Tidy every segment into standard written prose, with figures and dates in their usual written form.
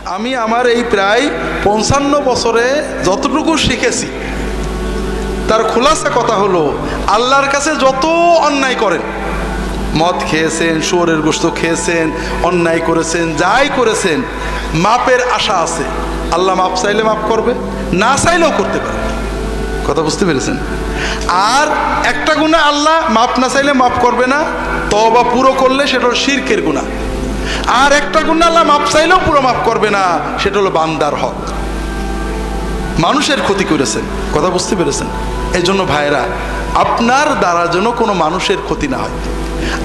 আমি আমার এই প্রায় 55 বছরে যতটুকু শিখেছি তার খোলাসা কথা হলো, আল্লাহর কাছে যত অন্যায় করেন, মদ খেয়েছেন, শুয়োরের গোশত খেয়েছেন, অন্যায় করেছেন, যাই করেছেন, মাপের আশা আছে। আল্লাহ মাপ চাইলে মাপ করবে, না চাইলেও করতে পারে। কথা বুঝতে পেরেছেন? আর একটা গুনাহ আল্লাহ মাপ না চাইলে মাপ করবে না, তওবা পুরো করলে সেটা হলো শিরকের গুনাহ। আর একটা গুনাহ আল্লাহ মাপ চাইলেও পুরো মাপ করবে না, সেটা হলো বান্দার হক, মানুষের ক্ষতি করেছেন। কথা বুঝতে পেরেছেন? এই জন্য ভাইরা, আপনার দ্বারা যেন কোনো মানুষের ক্ষতি না হয়।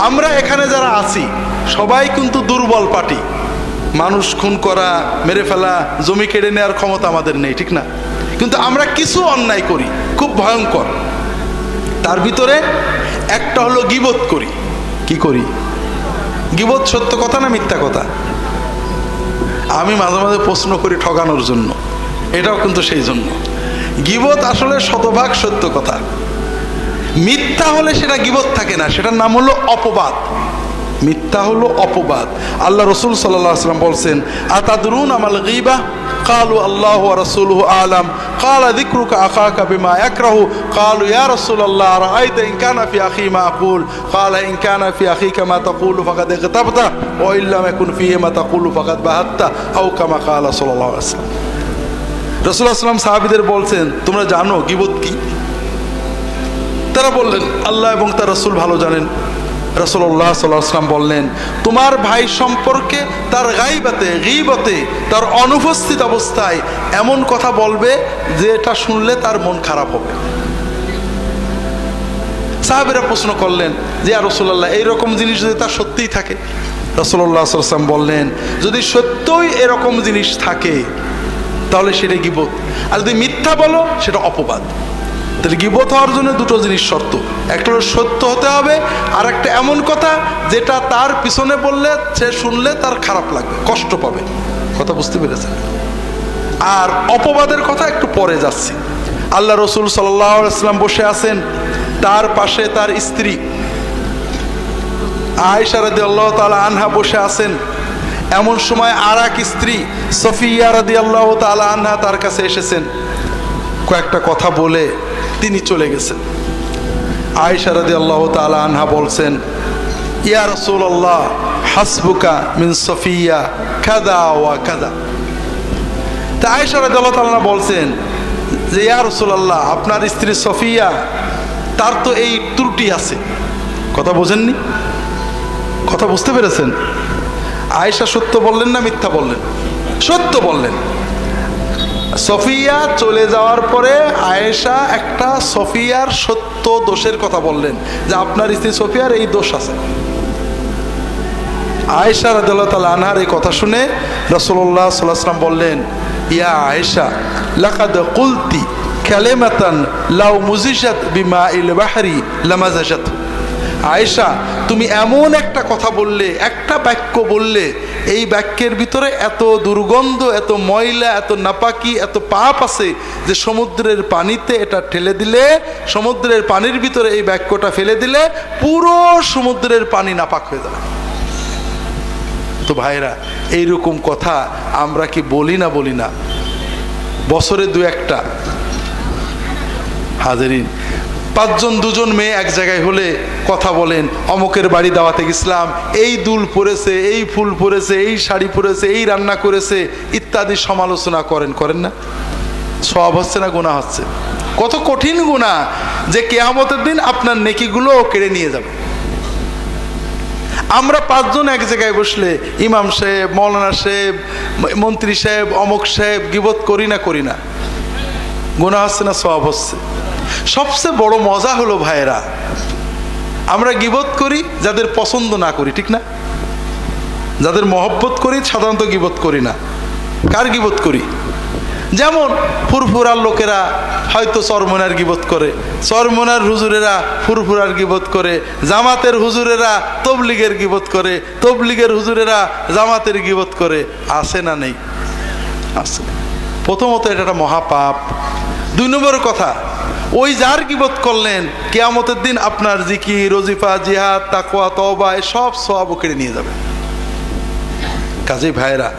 আমরা এখানে যারা আছি সবাই কিন্তু দুর্বল পার্টি। মানুষ খুন করা, মেরে ফেলা, জমি কেড়ে নেওয়ার ক্ষমতা আমাদের নেই, ঠিক না? কিন্তু আমরা কিছু অন্যায় করি খুব ভয়ঙ্কর। তার ভিতরে একটা হলো গীবত করি। কি করি? গীবত সত্য কথা না মিথ্যা কথা? আমি মাঝে মাঝে প্রশ্ন করি ঠকানোর জন্য, এটাও কিন্তু সেই জন্য। গীবত আসলে শতভাগ সত্য কথা। মিথ্যা হলে সেটা গীবত থাকে না, সেটার নাম হলো অপবাদ। মিথ্যা হলো অপবাদ। আল্লাহ রসুল সাল্লাল্লাহু আলাইহি ওয়াসাল্লাম বলছেন, আতাদরুন আমাল গীবা? ক্বালু আল্লাহু ওয়া রাসূলুহু আ'লাম। ক্বালা যিকরুকা আখাকা বিমা ইয়াকরাহু। ক্বালু ইয়া রাসূলাল্লাহ আরাআইতা ইন কানা ফি আখি মা আকুল। ক্বালা ইন কানা ফি আখিকা মা তাকুলু ফাকাদ ইগতাবতা ওয়া ইল্লাম ইয়াকুন ফিহি মা তাকুলু ফাকাদ বাহাত্তা আও কামা ক্বালা সাল্লাল্লাহু আলাইহি ওয়াসাল্লাম। রাসূলুল্লাহ সাল্লাল্লাহু আলাইহি ওয়াসাল্লাম সাহাবীদের বলছেন, তোমরা জানো গীবত কি? তারা বললেন, আল্লাহ এবং তার রাসূল ভালো জানেন। রাসূলুল্লাহ সাল্লাল্লাহু আলাইহি ওয়াসাল্লাম বললেন, তোমার ভাই সম্পর্কে তার গায়বাতে, গীবতে, তার অনুপস্থিত অবস্থায় এমন কথা বলবে যে এটা শুনলে তার মন খারাপ হবে। সাহাবীরা প্রশ্ন করলেন যে ইয়া রাসূলুল্লাহ, এইরকম জিনিস যদি তার সত্যিই থাকে? রাসূলুল্লাহ সাল্লাল্লাহু আলাইহি ওয়াসাল্লাম বললেন, যদি সত্যই এরকম জিনিস থাকে তাহলে সেটা গীবত, আর যদি মিথ্যা বলো সেটা অপবাদ। তাহলে গীবত হওয়ার জন্য দুটো জিনিস শর্ত, একটা হলো সত্য হতে হবে, আর একটা এমন কথা যেটা তার পিছনে বললে সে শুনলে তার খারাপ লাগবে, কষ্ট পাবে। কথা বুঝতে পেরেছেন? আর অপবাদের কথা একটু পরে যাচ্ছি। আল্লাহ রসুল সাল্লাল্লাহু আলাইহি ওয়াসাল্লাম বসে আছেন, তার পাশে তার স্ত্রী আয়েশা রাদিয়াল্লাহু তাআলা আনহা বসে আছেন। এমন সময় আর এক স্ত্রী সফিয়া রাদিয়াল্লাহু তাআলা আনহা তার কাছে এসেছেন, কয়েকটা কথা বলে তিনি চলে গেছেন। আয়েশা রাদিয়াল্লাহু তাআলা আনহা বলছেন, ইয়া রাসূলুল্লাহ হাসবুকা মিন সফিয়া কাযা ওয়া কাযা। তা আয়েশা রাদিয়াল্লাহু তাআলা বলছেন যে ইয়া রাসূলুল্লাহ, আপনার স্ত্রী সফিয়া, তার তো এই ত্রুটি আছে। কথা বোঝেননি? কথা বুঝতে পেরেছেন? আয়েশা সত্য বললেন না মিথ্যা বললেন? সত্য বললেন। সফিয়া চলে যাওয়ার পরে আয়েশা একটা সফিয়ার সত্য দোষের কথা বললেন যে আপনার স্ত্রী সফিয়ার এই দোষ আছে। আয়েশা রাদিয়াল্লাহু তাআলা আনহার এই কথা শুনে রাসূলুল্লাহ সাল্লাল্লাহু আলাইহি ওয়াসাল্লাম বললেন, ইয়া আয়েশা লাকাদ কুলতি কালিমাতান লাউ মুজিজাত বিমাইল বাহরি লামাজাজাত। আয়েশা, তুমি এমন একটা কথা বললে, একটা বাক্য বললে, এই বাক্যের ভিতরে এত দুর্গন্ধ, এত ময়লা, এত নাপাকি, এত পাপ আছে যে সমুদ্রের পানিতে এটা ঠেলে দিলে, সমুদ্রের পানির ভিতরে এই বাক্যটা ফেলে দিলে পুরো সমুদ্রের পানি নাপাক হয়ে যাবে। তো ভাইরা, এইরকম কথা আমরা কি বলি না? বলি না? বছরে দু একটা। হাজেরিন, 5 জন 2 জন মেয়ে এক জায়গায় হলে কথা বলেন, অমুকের বাড়ি দাওয়াতে গেছিলাম, এই দুল পরেছে, এই ফুল পরেছে, এই শাড়ি পরেছে, এই রান্না করেছে, ইত্যাদি সমালোচনা করেন না? সওয়াব হচ্ছে না গুনাহ হচ্ছে? কত কঠিন গুনাহ যে কিয়ামতের দিন আপনার নেকিগুলো কেড়ে নিয়ে যাবে। আমরা 5 জন এক জায়গায় বসলে ইমাম সাহেব, মৌলানা সাহেব, মন্ত্রী সাহেব, অমুক সাহেব গীবত করি না? গুনাহ হচ্ছে না সওয়াব হচ্ছে? সবচেয়ে বড় মজা হলো ভাইয়েরা, আমরা গীবত করি যাদের পছন্দ না করি, ঠিক না? যাদের মহব্বত করি সাধারণত গীবত করি না। কার গীবত করি? যেমন ফুরফুরার লোকেরা হয়তো চরমনার গীবত করে, চরমনার হুজুরেরা ফুরফুরার গীবত করে, জামাতের হুজুরেরা তবলিগের গীবত করে, তবলিগের হুজুরেরা জামাতের গীবত করে। আছে না নেই? আছে। প্রথমত এটা একটা মহাপাপ। 2 নম্বর কথা, ওই যার গীবত করলেন কিয়ামতের দিন আপনার জিকির, ওজিফা, জিহাদ, তাকওয়া, তওবা সব সওয়াব কেড়ে নিয়ে যাবে। কাজেই ভাইরা,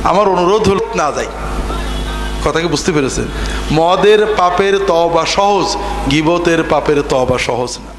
আমার অনুরোধ হল না যাই। কথা কি বুঝতে পেরেছেন? মদের পাপের তওবা সহজ, গীবতের পাপের তওবা সহজ না।